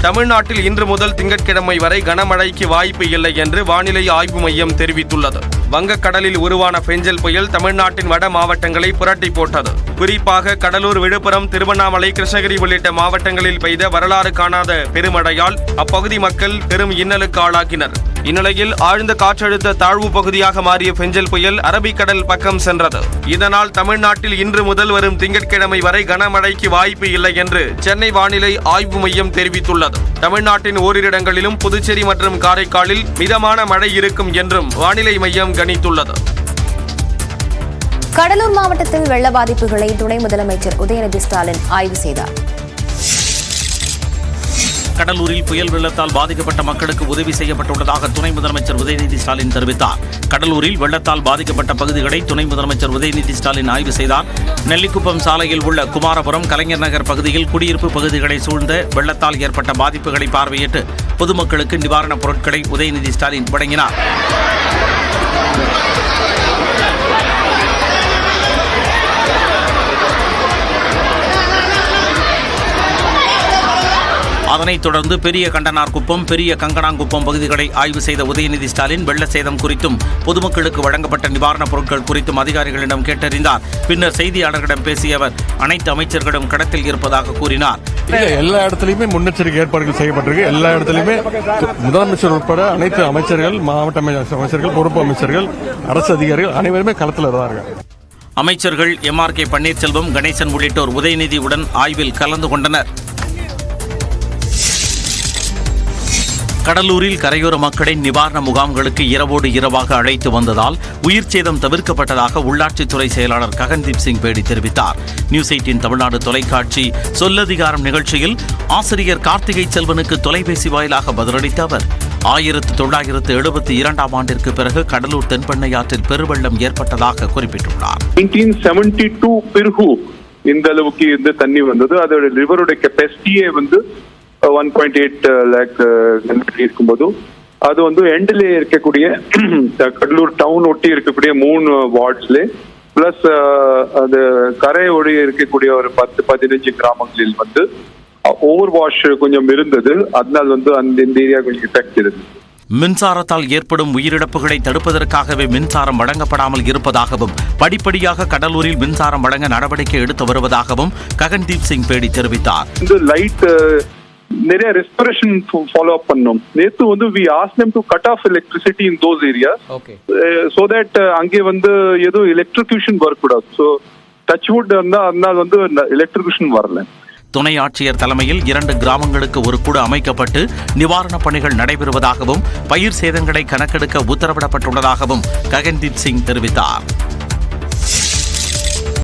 தமிழ்நாட்டில் இன்று முதல் திங்கட்கிழமை வரை கனமழைக்கு வாய்ப்பு இல்லை என்று வானிலை ஆய்வு மையம் தெரிவித்துள்ளது. வங்கக்கடலில் உருவான பெஞ்சல் புயல் தமிழ்நாட்டின் வட மாவட்டங்களை புரட்டி போட்டது. குறிப்பாக கடலூர், விழுப்புரம், திருவண்ணாமலை, கிருஷ்ணகிரி உள்ளிட்ட மாவட்டங்களில் பெய்த வரலாறு காணாத பெருமழையால் அப்பகுதி மக்கள் பெரும் இன்னலுக்கு ஆளாகினர். இந்நிலையில் ஆழ்ந்த காற்றழுத்த தாழ்வு பகுதியாக மாறிய பெஞ்சல் புயல் அரபிக்கடல் பக்கம் சென்றது. இதனால் தமிழ்நாட்டில் இன்று முதல் வரும் திங்கட்கிழமை வரை கனமழைக்கு வாய்ப்பு இல்லை என்று சென்னை வானிலை ஆய்வு மையம் தெரிவித்துள்ளது. தமிழ்நாட்டின் ஓரிரு இடங்களிலும் புதுச்சேரி மற்றும் காரைக்காலில் மிதமான மழை இருக்கும் என்றும் வானிலை மையம் கணித்துள்ளது. கடலூர் மாவட்டத்தில் வெள்ள பாதிப்புகளை துணை முதலமைச்சர் உதயநிதி ஸ்டாலின் ஆய்வு செய்தார். கடலூரில் புயல் வெள்ளத்தால் பாதிக்கப்பட்ட மக்களுக்கு உதவி செய்யப்பட்டுள்ளதாக துணை முதலமைச்சர் உதயநிதி ஸ்டாலின் தெரிவித்தார். கடலூரில் வெள்ளத்தால் பாதிக்கப்பட்ட பகுதிகளை துணை முதலமைச்சர் உதயநிதி ஸ்டாலின் ஆய்வு செய்தார். நெல்லிக்குப்பம் சாலையில் உள்ள குமாரபுரம், கலைஞர் நகர் பகுதியில் குடியிருப்பு பகுதிகளை சூழ்ந்த வெள்ளத்தால் ஏற்பட்ட பாதிப்புகளை பார்வையிட்டு பொதுமக்களுக்கு நிவாரணப் பொருட்களை உதயநிதி ஸ்டாலின் வழங்கினார். அதனைத் தொடர்ந்து பெரிய கண்டனார்குப்பம், பெரிய கங்கனாங்குப்பம் பகுதிகளை ஆய்வு செய்த உதயநிதி ஸ்டாலின் வெள்ள சேதம் குறித்தும் பொதுமக்களுக்கு வழங்கப்பட்ட நிவாரணப் பொருட்கள் குறித்தும் அதிகாரிகளிடம் கேட்டறிந்தார். பின்னர் செய்தியாளர்களிடம் பேசிய அவர் அனைத்து அமைச்சர்களும் கடத்தில் இருப்பதாக கூறினார். எல்லா இடத்துலையுமே முன்னெச்சரிக்கை ஏற்பாடுகள் செய்யப்பட்டிருக்கு. எல்லா இடத்துலையுமே முதலமைச்சர் உட்பட அனைத்து அமைச்சர்கள், மாவட்ட அமைச்சர்கள், பொறுப்பு அமைச்சர்கள், அரசு அதிகாரிகள் அனைவருமே களத்தில் இருந்தார்கள். அமைச்சர்கள் MRK பன்னீர்செல்வம், கணேசன் உள்ளிட்டோர் உதயநிதியுடன் ஆய்வில் கலந்து கொண்டனர். கடலூரில் கரையோர மக்களை நிவாரண முகாம்களுக்கு இரவோடு இரவாக அழைத்து வந்ததால் உயிர் சேதம் தவிர்க்கப்பட்டதாக உள்ளாட்சித்துறை செயலாளர் ககன்தீப் சிங் பேடி தெரிவித்தார். நியூஸ் 18 தமிழ்நாடு தொலைக்காட்சி சொல்லதிகாரம் நிகழ்ச்சியில் ஆசிரியர் கார்த்திகை செல்வனுக்கு தொலைபேசி வாயிலாக பதிலளித்த அவர் 1972ஆம் ஆண்டிற்கு பிறகு கடலூர் தென்பெண்ணையாற்றில் பெருவெள்ளம் ஏற்பட்டதாக குறிப்பிட்டுள்ளார். 1972 பிறகு இந்த அளவுக்கு இந்த தண்ணி வந்தது. அதோட ரிவரோட கெப்பாசிட்டியே 1.8 lakh இருக்கும்போது அது எண்டில் இருக்கக்கூடிய கடலூர் டவுன் ஒட்டி இருக்கக்கூடிய 3 வார்ட்ஸ்ல பிளஸ் அது கரை ஒடி இருக்கக்கூடிய ஒரு 10-15 கிராமங்களில் ஓவர் வாஷ் கொஞ்சம் இருந்தது. அதனால் அந்த ஏரியா கொஞ்சம் எஃபெக்ட் இருந்தது. மின்சாரத்தால் ஏற்படும் உயிரிழப்புகளை தடுப்பதற்காகவே மின்சாரம் வழங்கப்படாமல் இருப்பதாகவும் படிப்படியாக கடலூரில் மின்சாரம் வழங்க நடவடிக்கை எடுத்து வருவதாகவும் ககன்தீப் சிங் பேடி தெரிவித்தார். லைட் நிறைய ரெஸ்பிரேஷன் ஃபாலோ அப் பண்ணோம். நேத்து we asked them to cut off electricity in those areas, so that அங்கே ஏதோ எலக்ட்ரிகேஷன் வரக்கூடாது. ஸோ டச் வுட் அதனால் எலக்ட்ரிகேஷன் வரல. துணை ஆட்சியர் தலைமையில் 2 கிராமங்களுக்கு ஒரு குழு அமைக்கப்பட்டு நிவாரணப் பணிகள் நடைபெறுவதாகவும் பயிர் சேதங்களை கணக்கெடுக்க உத்தரவிடப்பட்டுள்ளதாகவும் ககன்தீப் சிங் தெரிவித்தார்.